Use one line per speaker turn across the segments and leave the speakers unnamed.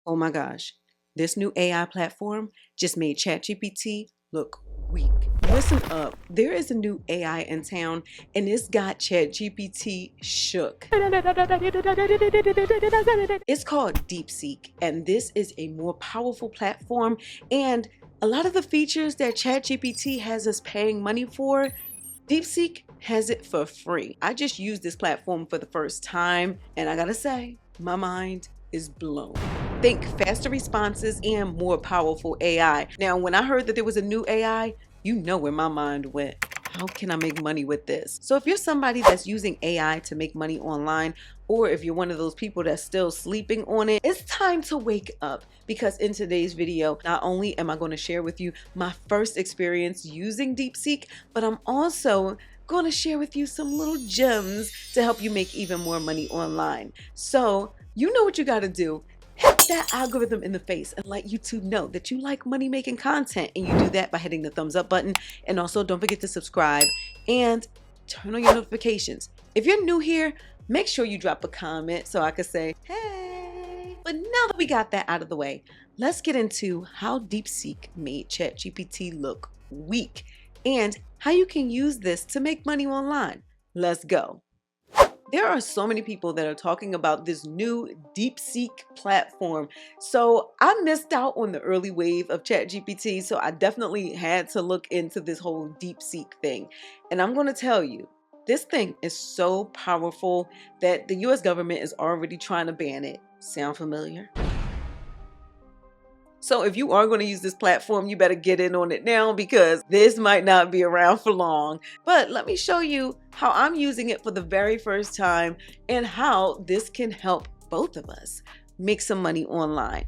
Oh my gosh, this new AI platform just made ChatGPT look weak. Listen up, there is a new AI in town and it's got ChatGPT shook. It's called DeepSeek, and this is a more powerful platform. And a lot of the features that ChatGPT has us paying money for, DeepSeek has it for free. I just used this platform for the first time, and I gotta say, my mind is blown. Think faster responses and more powerful AI. Now, when I heard that there was a new AI, you know where my mind went. How can I make money with this? So if you're somebody that's using AI to make money online, or if you're one of those people that's still sleeping on it, it's time to wake up, because in today's video, not only am I going to share with you my first experience using DeepSeek, but I'm also going to share with you some little gems to help you make even more money online. So you know what you got to do. Hit that algorithm in the face and let YouTube know that you like money making content, and you do that by hitting the thumbs up button, and also don't forget to subscribe and turn on your notifications. If you're new here, make sure you drop a comment so I can say hey. But now that we got that out of the way, let's get into how DeepSeek made ChatGPT look weak and how you can use this to make money online. Let's go. There are so many people that are talking about this new DeepSeek platform. So I missed out on the early wave of ChatGPT, so I definitely had to look into this whole DeepSeek thing. And I'm going to tell you, this thing is so powerful that the US government is already trying to ban it. Sound familiar? So if you are going to use this platform, you better get in on it now, because this might not be around for long. But let me show you how I'm using it for the very first time and how this can help both of us make some money online.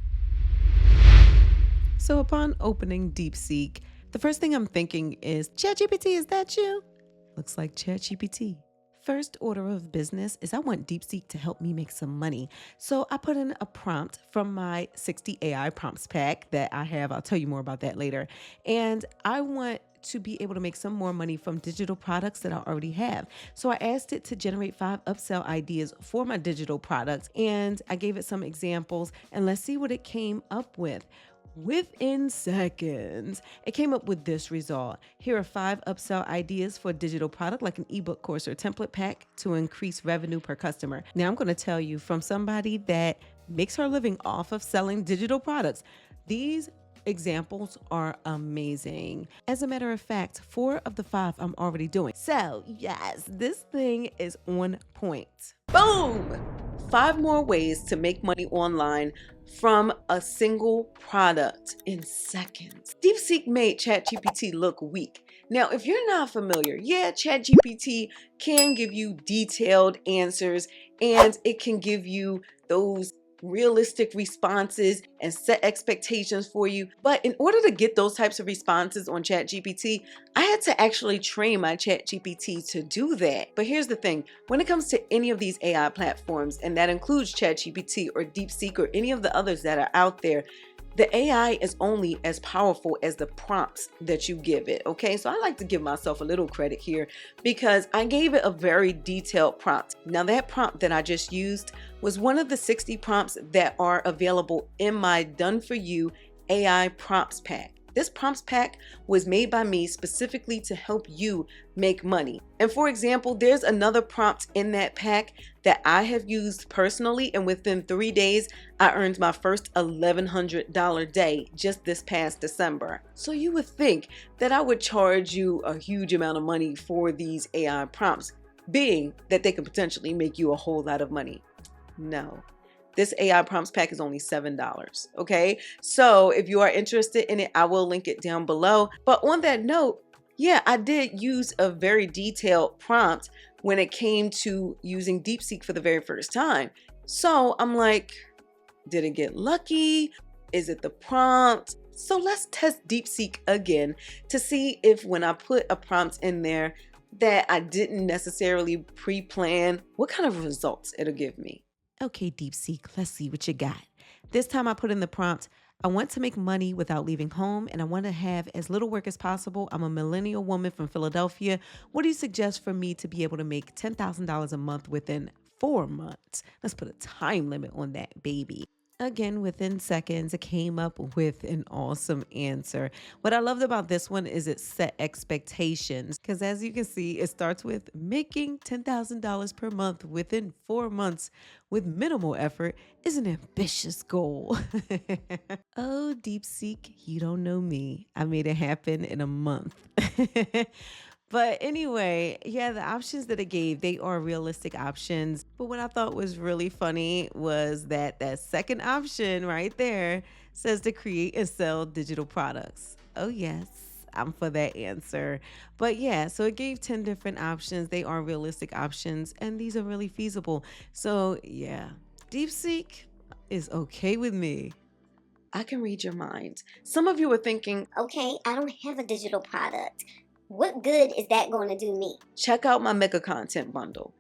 So upon opening DeepSeek, the first thing I'm thinking is, ChatGPT, is that you? Looks like ChatGPT. First order of business is I want DeepSeek to help me make some money. So I put in a prompt from my 60 AI prompts pack that I have. I'll tell you more about that later. And I want to be able to make some more money from digital products that I already have. So I asked it to generate 5 upsell ideas for my digital products, and I gave it some examples, and let's see what it came up with. Within seconds, it came up with this result. Here are 5 upsell ideas for a digital product like an ebook course or template pack to increase revenue per customer. Now, I'm going to tell you from somebody that makes her living off of selling digital products, these examples are amazing. As a matter of fact, 4 of the 5 I'm already doing. So yes, this thing is on point. Boom! 5 more ways to make money online from a single product in seconds. DeepSeek made ChatGPT look weak. Now, if you're not familiar, yeah, ChatGPT can give you detailed answers, and it can give you those realistic responses and set expectations for you. But in order to get those types of responses on ChatGPT, I had to actually train my ChatGPT to do that. But here's the thing, when it comes to any of these AI platforms, and that includes ChatGPT or DeepSeek or any of the others that are out there, the AI is only as powerful as the prompts that you give it, okay? So I like to give myself a little credit here, because I gave it a very detailed prompt. Now, that prompt that I just used was one of the 60 prompts that are available in my Done For You AI prompts pack. This prompts pack was made by me specifically to help you make money. And for example, there's another prompt in that pack that I have used personally, and within 3 days, I earned my first $1,100 day just this past December. So you would think that I would charge you a huge amount of money for these AI prompts, being that they could potentially make you a whole lot of money. No. This AI prompts pack is only $7, okay? So if you are interested in it, I will link it down below. But on that note, yeah, I did use a very detailed prompt when it came to using DeepSeek for the very first time. So I'm like, did it get lucky? Is it the prompt? So let's test DeepSeek again to see if when I put a prompt in there that I didn't necessarily pre-plan, what kind of results it'll give me. Okay, DeepSeek, let's see what you got. This time I put in the prompt, I want to make money without leaving home, and I want to have as little work as possible. I'm a millennial woman from Philadelphia. What do you suggest for me to be able to make $10,000 a month within 4 months? Let's put a time limit on that, baby. Again, within seconds, it came up with an awesome answer. What I loved about this one is it set expectations because, as you can see, it starts with making $10,000 per month within 4 months with minimal effort is an ambitious goal. Oh, DeepSeek, you don't know me. I made it happen in a month. But anyway, yeah, the options that it gave, they are realistic options. But what I thought was really funny was that that second option right there says to create and sell digital products. Oh, yes. I'm for that answer. But yeah, so it gave 10 different options. They are realistic options, and these are really feasible. So yeah, DeepSeek is okay with me. I can read your mind. Some of you are thinking,
Okay, I don't have a digital product. What good is that going to do me?
check out my mega content bundle.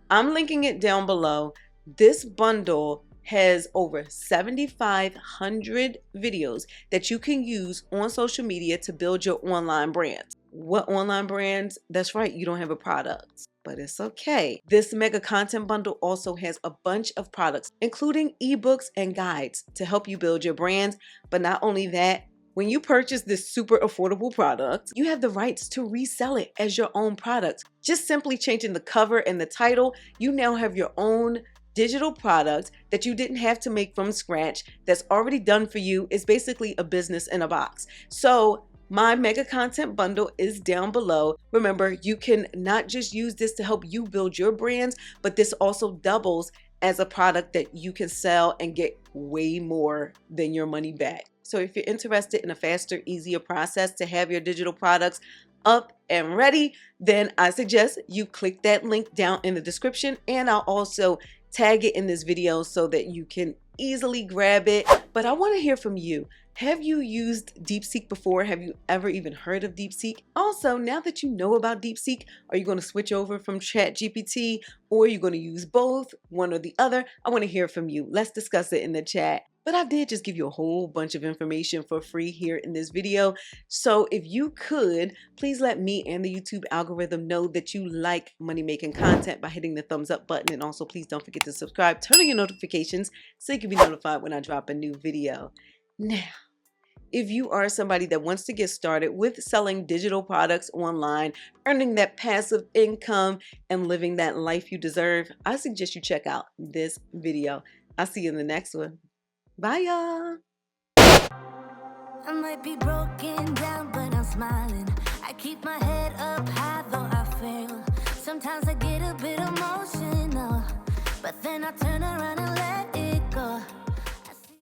I'm linking it down below. This bundle has over 7,500 videos that you can use on social media to build your online brands. What online brands? That's right, you don't have a product, but it's okay. This mega content bundle also has a bunch of products, including ebooks and guides to help you build your brands. But not only that, when you purchase this super affordable product, you have the rights to resell it as your own product. Just simply changing the cover and the title, you now have your own digital product that you didn't have to make from scratch, that's already done for you. It's basically a business in a box. So my mega content bundle is down below. Remember, you can not just use this to help you build your brands, but this also doubles as a product that you can sell and get way more than your money back. So if you're interested in a faster, easier process to have your digital products up and ready, then I suggest you click that link down in the description, and I'll also tag it in this video so that you can easily grab it. But I want to hear from you. Have you used DeepSeek before? Have you ever even heard of DeepSeek? Also, now that you know about DeepSeek, are you going to switch over from ChatGPT, or are you going to use both, one or the other? I want to hear from you. Let's discuss it in the chat. But I did just give you a whole bunch of information for free here in this video. So if you could, please let me and the YouTube algorithm know that you like money-making content by hitting the thumbs up button. And also, please don't forget to subscribe, turn on your notifications so you can be notified when I drop a new video. Now, if you are somebody that wants to get started with selling digital products online, earning that passive income, and living that life you deserve, I suggest you check out this video. I'll see you in the next one. Bye, y'all.
I might be broken down, but I'm smiling. I keep my head up high, though I fail. Sometimes I get a bit emotional, but then I turn around and let it go.